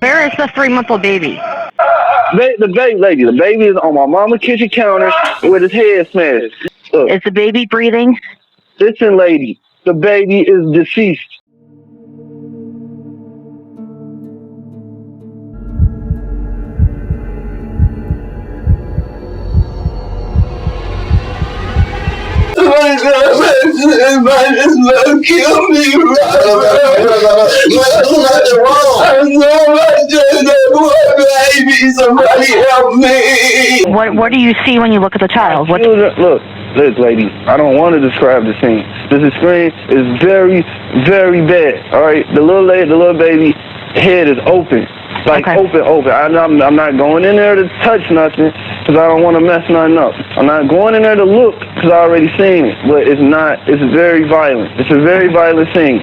Where is the 3-month-old baby? The baby is on my mama's kitchen counter with his head smashed. Look. Is the baby breathing? Listen, lady, the baby is deceased. My God, kill me, somebody help me. What do you see when you look at the child? What? Look, lady, I don't want to describe the scene. The screen is very, very bad. All right, the little baby head is open. Like, okay. Open. I'm not going in there to touch nothing because I don't want to mess nothing up. I'm not going in there to look because I already seen it. But it's very violent. It's a very violent scene.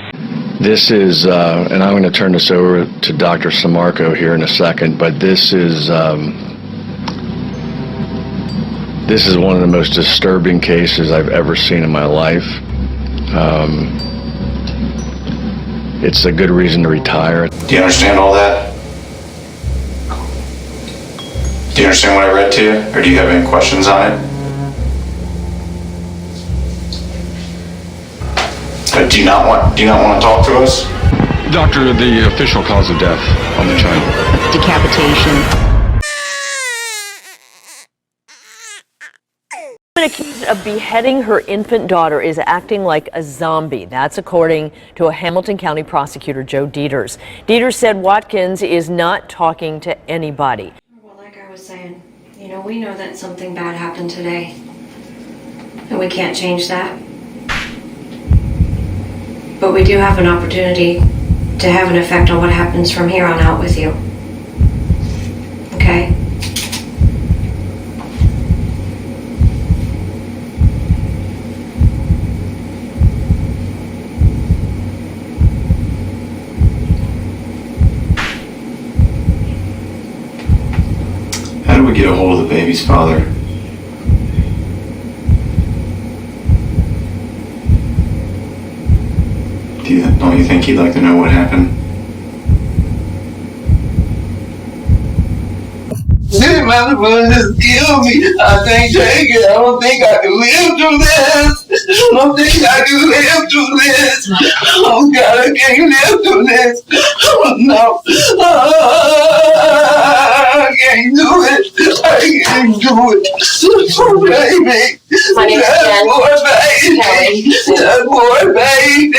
This is, and I'm going to turn this over to Dr. Samarco here in a second, but this is one of the most disturbing cases I've ever seen in my life. It's a good reason to retire. Do you understand all that? Do you understand what I read to you, or do you have any questions on it? Do you not want to talk to us? Doctor, the official cause of death on the child. Decapitation. A woman accused of beheading her infant daughter is acting like a zombie. That's according to a Hamilton County prosecutor, Joe Dieters. Dieters said Watkins is not talking to anybody. Well, like I was saying, we know that something bad happened today, and we can't change that. But we do have an opportunity to have an effect on what happens from here on out with you. Okay? How do we get a hold of the baby's father? Don't you think he'd like to know what happened? This motherfucker just killed me. I can't take it. I don't think I can live through this. I don't think I can live through this. Oh God, I can't live through this. Oh no. I can't do it. I can't do it. Poor baby. That poor baby.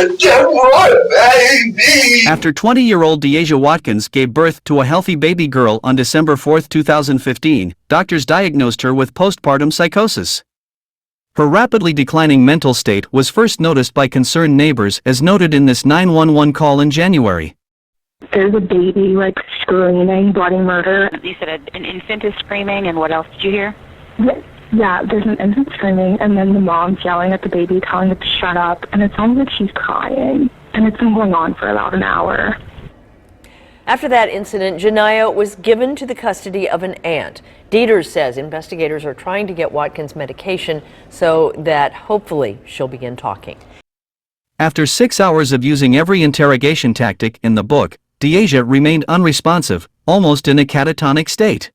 That poor baby. After 20-year-old Deasia Watkins gave birth to a healthy baby girl on December 4, 2015, doctors diagnosed her with postpartum psychosis. Her rapidly declining mental state was first noticed by concerned neighbors, as noted in this 911 call in January. There's a baby, screaming, bloody murder. You said an infant is screaming, and what else did you hear? Yeah, there's an infant screaming, and then the mom's yelling at the baby, telling it to shut up, and it sounds like she's crying. And it's been going on for about an hour. After that incident, Janiyah was given to the custody of an aunt. Dieters says investigators are trying to get Watkins medication so that hopefully she'll begin talking. After 6 hours of using every interrogation tactic in the book, Deasia remained unresponsive, almost in a catatonic state.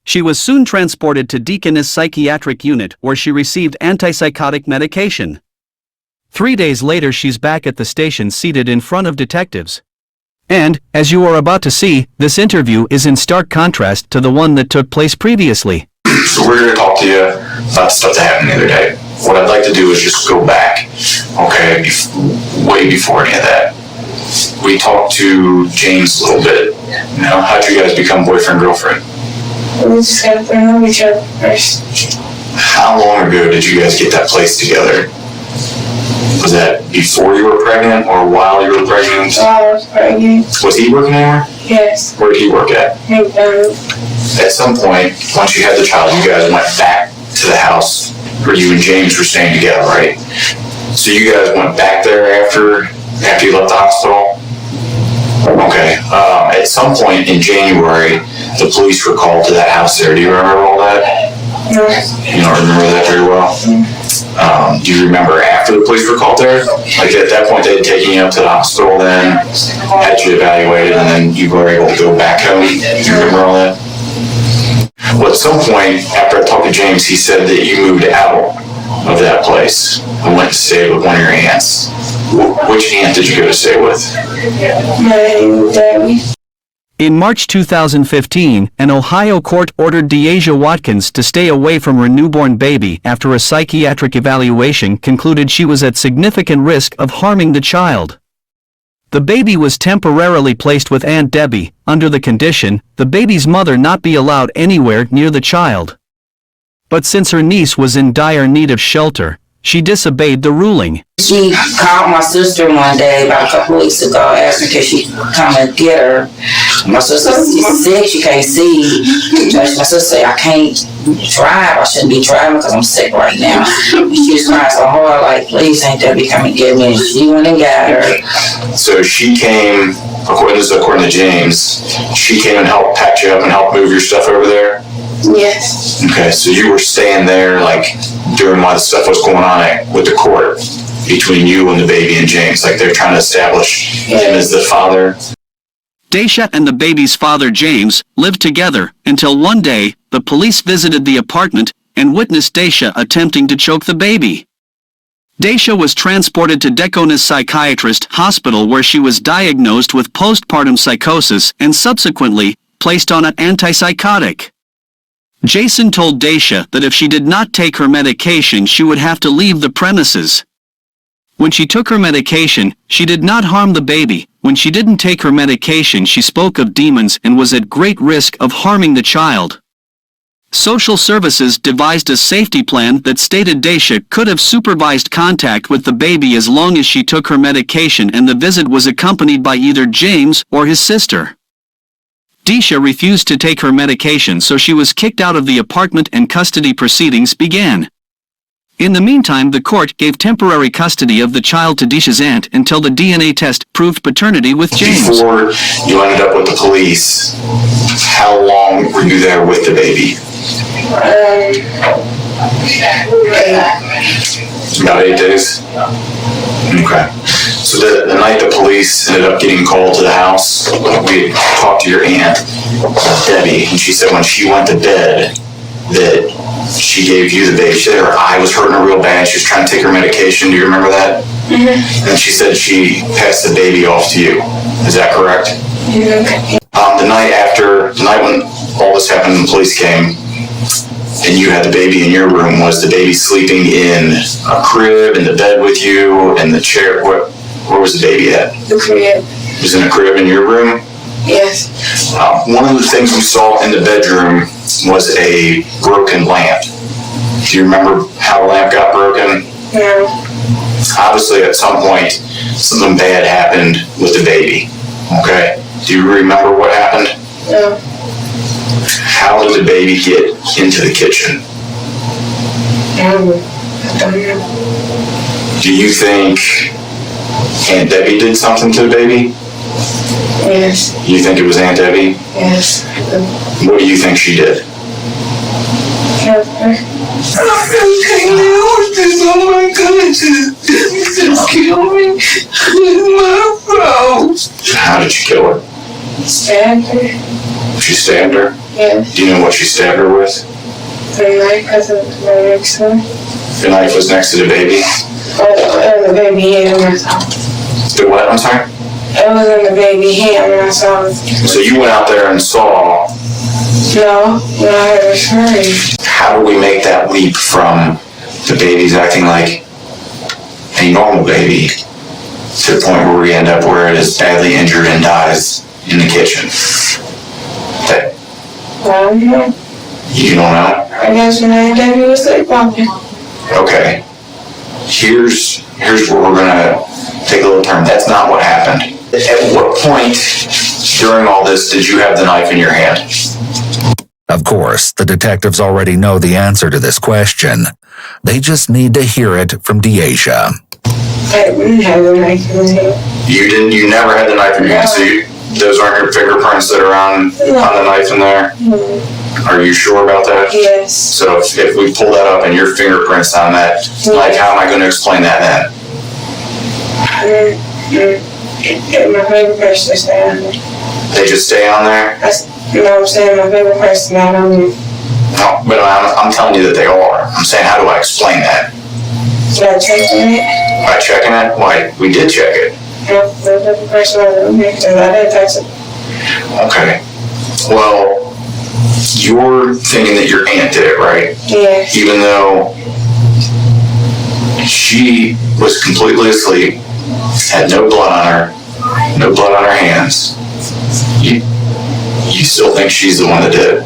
She was soon transported to Deconness Psychiatric Unit, where she received antipsychotic medication. 3 days later, she's back at the station seated in front of detectives. And, as you are about to see, this interview is in stark contrast to the one that took place previously. So we're going to talk to you about the stuff that happened the other day. What I'd like to do is just go back, okay, way before any of that. We talked to James a little bit. How'd you guys become boyfriend-girlfriend? We just got to know each other first. How long ago did you guys get that place together? Was that before you were pregnant or while you were pregnant? While I was pregnant. Was he working anywhere? Yes. Where did he work at? At some point, once you had the child, you guys went back to the house where you and James were staying together, right? So you guys went back there after you left the hospital? Okay. At some point in January, the police were called to that house there. Do you remember all that? Yes. You don't remember that very well? Do you remember after the police were called there? Like at that point, they had taken you up to the hospital, then had you evaluated, and then you were able to go back home. Do you remember all that? Well, at some point after I talked to James, he said that you moved out of that place and went to stay with one of your aunts. Which aunt did you go to stay with? My daddy. In March 2015, an Ohio court ordered Deasia Watkins to stay away from her newborn baby after a psychiatric evaluation concluded she was at significant risk of harming the child. The baby was temporarily placed with Aunt Debbie, under the condition the baby's mother not be allowed anywhere near the child. But since her niece was in dire need of shelter, she disobeyed the ruling. She called my sister one day about a couple weeks ago, asking could she come and get her. My sister, she's sick, she can't see. My sister said, I can't drive, I shouldn't be driving because I'm sick right now. She was crying so hard, like, please Aunt Debbie, come and get me. And she went and got her. So she came, according to James, she came and helped pack you up and help move your stuff over there? Yes. Okay, so you were staying there, like, during while the stuff was going on with the court between you and the baby and James, like they're trying to establish him as the father. Deasia and the baby's father, James, lived together until one day the police visited the apartment and witnessed Deasia attempting to choke the baby. Deasia was transported to Deconness Psychiatrist Hospital where she was diagnosed with postpartum psychosis and subsequently placed on an antipsychotic. Jason told Deasia that if she did not take her medication, she would have to leave the premises. When she took her medication, she did not harm the baby. When she didn't take her medication, she spoke of demons and was at great risk of harming the child. Social services devised a safety plan that stated Deasia could have supervised contact with the baby as long as she took her medication and the visit was accompanied by either James or his sister. Deasia refused to take her medication, so she was kicked out of the apartment and custody proceedings began. In the meantime, the court gave temporary custody of the child to Deasia's aunt until the DNA test proved paternity with James. Before you ended up with the police, how long were you there with the baby? About 8 days? Okay. So the night the police ended up getting called to the house, we had talked to your aunt, Debbie, and she said when she went to bed that she gave you the baby. She said her eye was hurting her real bad. She was trying to take her medication. Do you remember that? Mm-hmm. And she said she passed the baby off to you. Is that correct? Okay. The night when all this happened and the police came, and you had the baby in your room, was the baby sleeping in a crib, in the bed with you, in the chair? Where was the baby at? The crib. It was in a crib in your room? Yes. One of the things we saw in the bedroom was a broken lamp. Do you remember how the lamp got broken? No. Obviously, at some point, something bad happened with the baby. Okay? Do you remember what happened? No. How did the baby get into the kitchen? I don't know. Do you think Aunt Debbie did something to the baby? Yes. You think it was Aunt Debbie? Yes. What do you think she did? Killed her. I can't live with this. Oh my goodness. Just kill me. It's my fault. How did you kill her? Stabbed her. She stabbed her? Yes. Do you know what she stabbed her with? The knife was right next to her. The knife was next to the baby? The baby hand when I saw it. The what? I'm sorry? It was in the baby hand when I saw it. So you went out there and saw. No, when I heard her scream. How do we make that leap from the baby's acting like a normal baby to the point where we end up where it is badly injured and dies in the kitchen? Okay. I don't know. You don't know? I guess when Aunt Debbie was sleepwalking. Okay. Here's where we're gonna take a little turn. That's not what happened. At what point during all this did you have the knife in your hand? Of course, the detectives already know the answer to this question. They just need to hear it from Deasia. I didn't have the knife in my hand. You never had the knife in your hand, so those aren't your fingerprints that are on the knife in there? Mm-hmm. Are you sure about that? Yes. So if we pull that up and your fingerprints on that, like, how am I going to explain that then? My favorite person is stay on there. They just stay on there? You know what I'm saying? My favorite person not on there. No, but I'm telling you that they are. I'm saying, how do I explain that? By checking it? By checking it? Why, we did check it. No, the favorite person not on there, because I didn't touch it. Okay. Well, you're thinking that your aunt did it, right? Yeah. Even though she was completely asleep, had no blood on her, no blood on her hands. You still think she's the one that did it?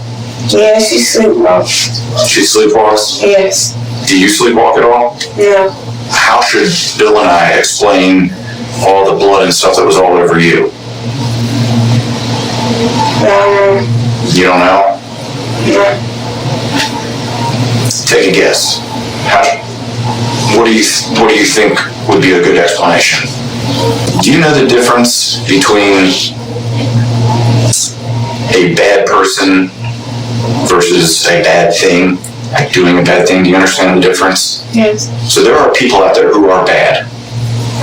Yeah, she sleepwalks. She sleepwalks? Yes. Do you sleepwalk at all? No. How should Bill and I explain all the blood and stuff that was all over you? You don't know? No. Take a guess. What do you think would be a good explanation? Do you know the difference between a bad person versus a bad thing? Like doing a bad thing, do you understand the difference? Yes. So there are people out there who are bad,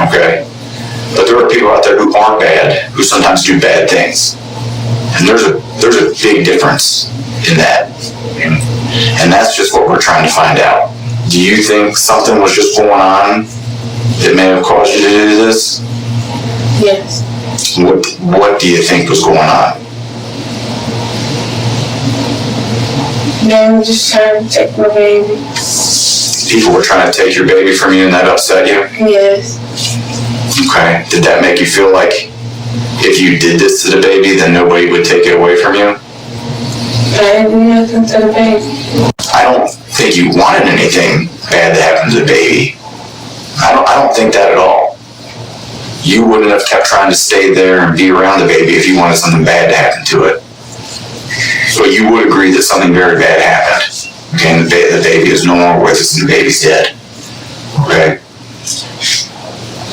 okay? But there are people out there who aren't bad, who sometimes do bad things. And there's a big difference in that. And that's just what we're trying to find out. Do you think something was just going on that may have caused you to do this? Yes. What do you think was going on? They were just trying to take my baby. People were trying to take your baby from you and that upset you? Yes. Okay. Did that make you feel like if you did this to the baby, then nobody would take it away from you? I didn't do nothing to the baby. I don't think you wanted anything bad to happen to the baby. I don't think that at all. You wouldn't have kept trying to stay there and be around the baby if you wanted something bad to happen to it. But you would agree that something very bad happened. Okay, and the baby is no longer with us and the baby's dead. Okay?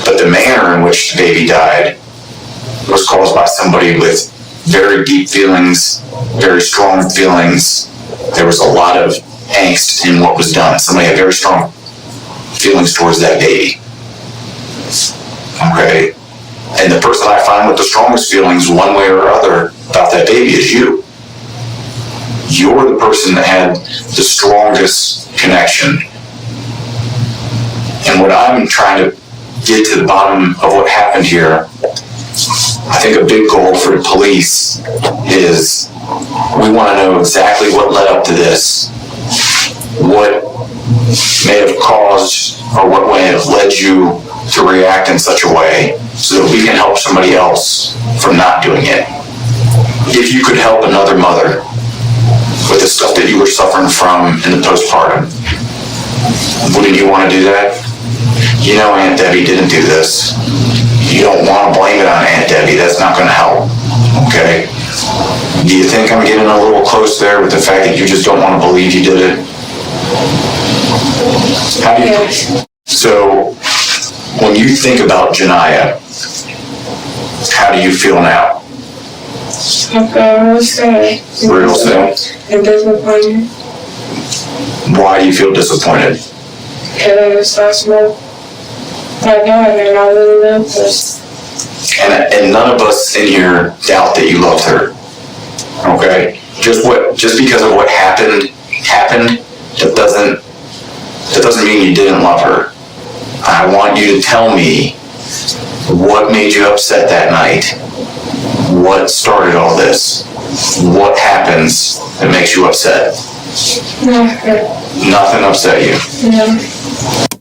But the manner in which the baby died was caused by somebody with very deep feelings, very strong feelings. There was a lot of angst in what was done. Somebody had very strong feelings towards that baby. Okay? And the person I find with the strongest feelings, one way or other, about that baby is you. You're the person that had the strongest connection. And what I'm trying to get to the bottom of what happened here, I think a big goal for the police is we want to know exactly what led up to this, what may have caused or what may have led you to react in such a way so that we can help somebody else from not doing it. If you could help another mother with the stuff that you were suffering from in the postpartum, wouldn't you want to do that? You know Aunt Debbie didn't do this. You don't want to blame it on Aunt Debbie. That's not going to help. Okay? Do you think I'm getting a little close there with the fact that you just don't want to believe you did it? How do you? So, when you think about Janiyah, how do you feel now? I feel real sad. Real sad? And disappointed. Why do you feel disappointed? Because I just lost my daughter and I really loved her. And none of us in here doubt that you loved her. Okay? Just because of what happened, that doesn't mean you didn't love her. I want you to tell me what made you upset that night. What started all this? What happens that makes you upset? Nothing upset you? No.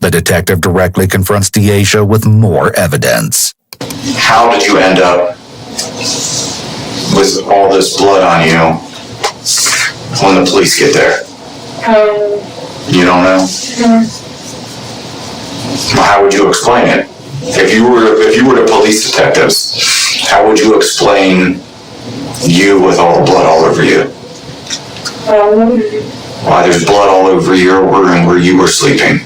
The detective directly confronts Deasia with more evidence. How did you end up with all this blood on you when the police get there? You don't know? No. Well, how would you explain it? If you were the police detectives, how would you explain you with all the blood all over you? Why there's blood all over your room where you were sleeping?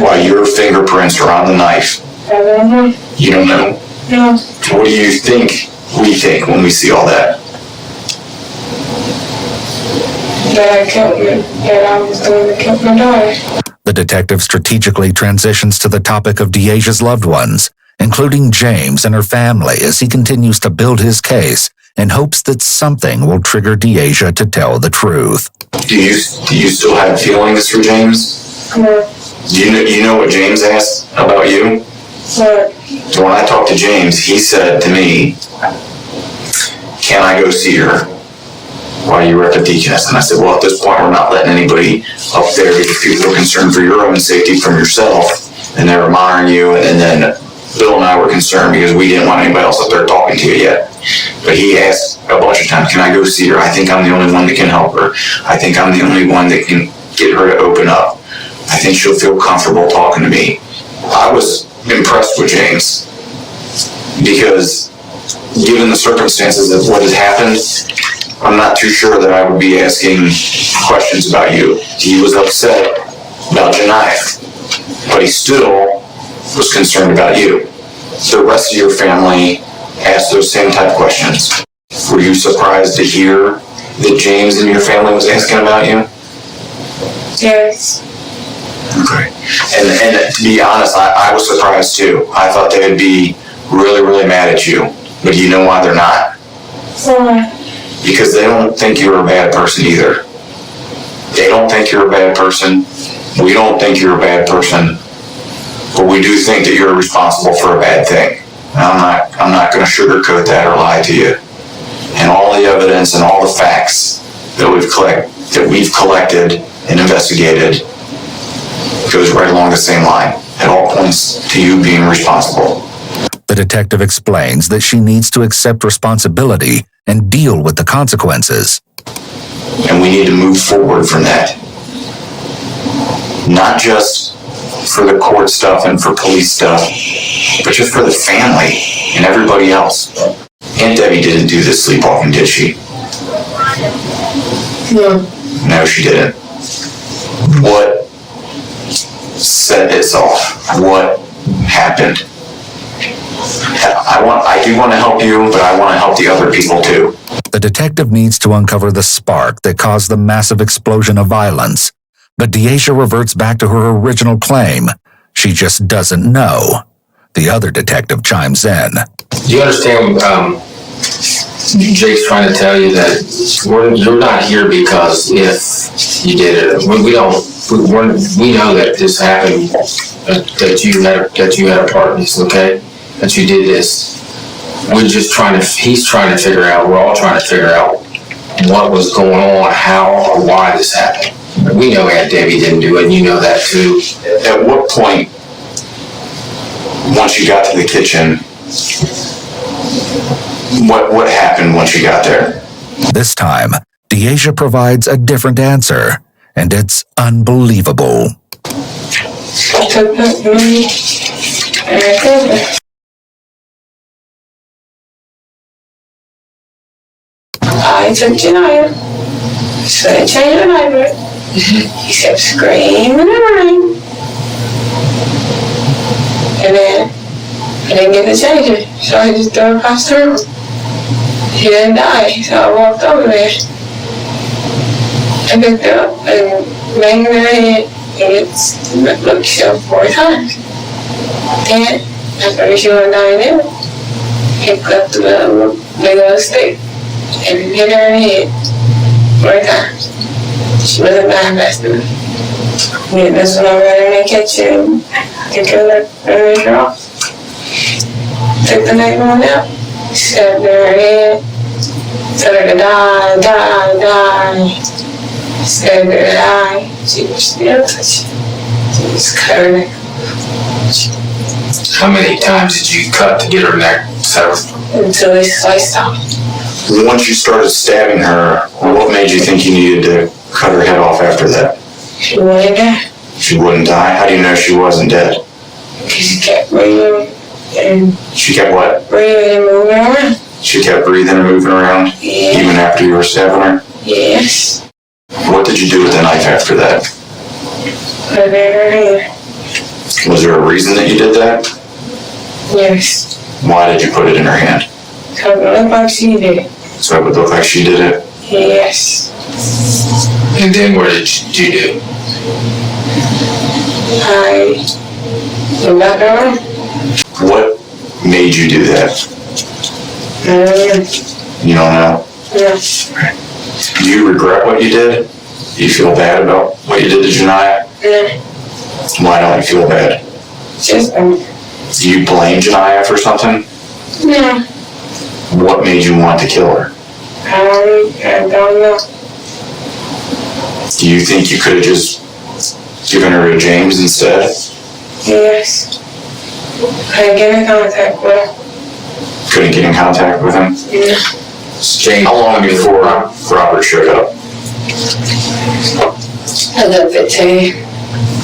Why your fingerprints are on the knife? I don't know. You don't know? No. What do you think we think when we see all that? that I was going to kill my daughter. The detective strategically transitions to the topic of Deasia's loved ones, including James and her family, as he continues to build his case in hopes that something will trigger Deasia to tell the truth. Do you still have feelings for James? No. Do you know what James asked about you? What? So when I talked to James, he said to me, "Can I go see her while you were at the Deconness?" And I said, "Well, at this point, we're not letting anybody up there because people are concerned for your own safety from yourself, and they were monitoring you." And then Bill and I were concerned because we didn't want anybody else up there talking to you yet. But he asked a bunch of times, "Can I go see her? I think I'm the only one that can help her. I think I'm the only one that can get her to open up. I think she'll feel comfortable talking to me." I was impressed with James because given the circumstances of what had happened, I'm not too sure that I would be asking questions about you. He was upset about Janiyah, but he still was concerned about you. The rest of your family asked those same type of questions. Were you surprised to hear that James and your family was asking about you? Yes. Okay. And to be honest, I was surprised too. I thought they would be really, really mad at you. But do you know why they're not? Why? Because they don't think you're a bad person either. They don't think you're a bad person. We don't think you're a bad person. But we do think that you're responsible for a bad thing. And I'm not going to sugarcoat that or lie to you. And all the evidence and all the facts that we've collected and investigated goes right along the same line. It all points to you being responsible. The detective explains that she needs to accept responsibility and deal with the consequences. And we need to move forward from that. Not just for the court stuff and for police stuff, but just for the family and everybody else. Aunt Debbie didn't do this sleepwalking, did she? No. No, she didn't. What set this off? What happened? I do want to help you, but I want to help the other people too. The detective needs to uncover the spark that caused the massive explosion of violence, but Deasia reverts back to her original claim. She just doesn't know. The other detective chimes in. Do you understand Jake's trying to tell you that you're not here because if you did it, we know that this happened, that you had a part in this, okay? That you did this. He's trying to figure out, we're all trying to figure out what was going on, how or why this happened. We know Aunt Debbie didn't do it, and you know that too. At what point, once you got to the kitchen, what happened once you got there? This time, Deasia provides a different answer, and it's unbelievable. I took that money and I killed her. I took Janiyah, so I changed her diaper. He kept screaming and running. And then I didn't get to change it, so I just threw it across the room. He didn't die, so I walked over there. I picked her up and banged her head and looked herself 4 times. Then, after she wasn't dying there, he picked up the big old stick and hit her in the head 4 times. She wasn't dying fast enough. Yeah, that's when I ran in the kitchen and killed her and raised her off. Took the next one out, stabbed her in her head, told her to die. Stabbed her in the eye. She was still touching. She just cut her neck. How many times did you cut to get her neck severed? Until they sliced off. Once you started stabbing her, what made you think you needed to cut her head off after that? She wouldn't die. She wouldn't die? How do you know she wasn't dead? Because she kept breathing and... She kept what? Breathing and moving around. She kept breathing and moving around? Yeah. Even after you were stabbing her? Yes. What did you do with the knife after that? Put it in her hand. Was there a reason that you did that? Yes. Why did you put it in her hand? So it looked like she did it. So it would look like she did it? Yes. And then what did you do? I went back down. What made you do that? You don't know? Yeah. Do you regret what you did? Do you feel bad about what you did to Janiyah? Yeah. Why don't you feel bad? Just, Do you blame Janiyah for something? no. What made you want to kill her? I don't know. Do you think you could have just given her to James instead? Yes. I get in contact with him. Couldn't get in contact with him? Yeah. James, how long before Robert showed up? A good 15.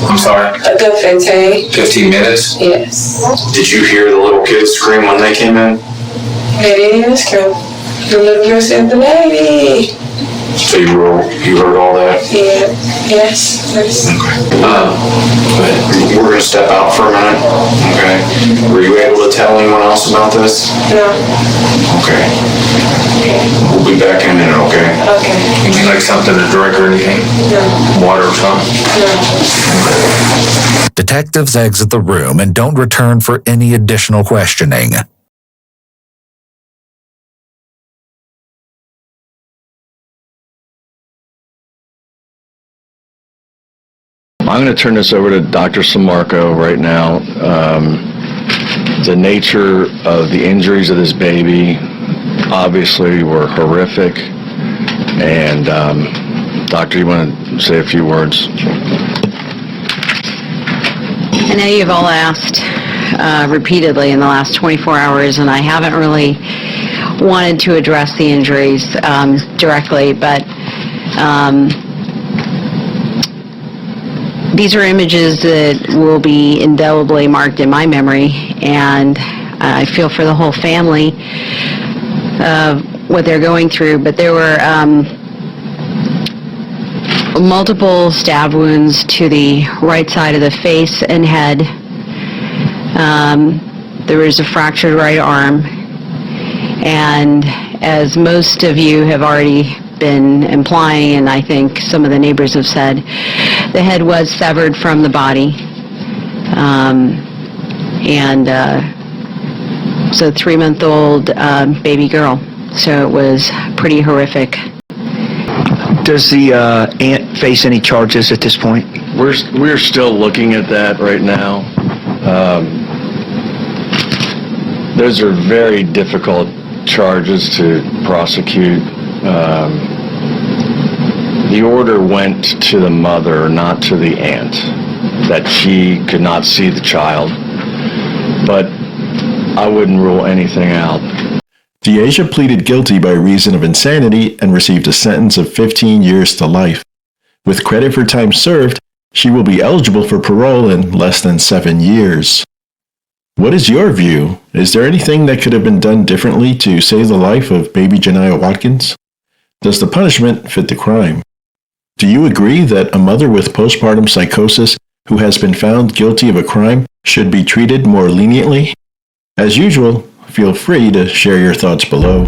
I'm sorry? A good 15. 15 minutes? Yes. Did you hear the little kids scream when they came in? They didn't even scream. The little girl said, the baby. So you heard all that? Yeah. Yes. We're going to step out for a minute. Okay. Were you able to tell anyone else about this? No. Okay. We'll be back in a minute, okay? Okay. Would you like something to drink or anything? No. Water or something? No. Detectives exit the room and don't return for any additional questioning. I'm going to turn this over to Dr. Samarco right now. The nature of the injuries of this baby obviously were horrific. And Doctor, you want to say a few words? I know you've all asked repeatedly in the last 24 hours, and I haven't really wanted to address the injuries directly, but these are images that will be indelibly marked in my memory, and I feel for the whole family what they're going through. But there were multiple stab wounds to the right side of the face and head. There was a fractured right arm, and as most of you have already been implying, and I think some of the neighbors have said, the head was severed from the body. So 3-month-old baby girl. So it was pretty horrific. Does the aunt face any charges at this point? We're still looking at that right now. Those are very difficult charges to prosecute. The order went to the mother, not to the aunt, that she could not see the child, but I wouldn't rule anything out. Deasia pleaded guilty by reason of insanity and received a sentence of 15 years to life. With credit for time served, she will be eligible for parole in less than 7 years. What is your view? Is there anything that could have been done differently to save the life of baby Janiyah Watkins? Does the punishment fit the crime? Do you agree that a mother with postpartum psychosis who has been found guilty of a crime should be treated more leniently? As usual, feel free to share your thoughts below.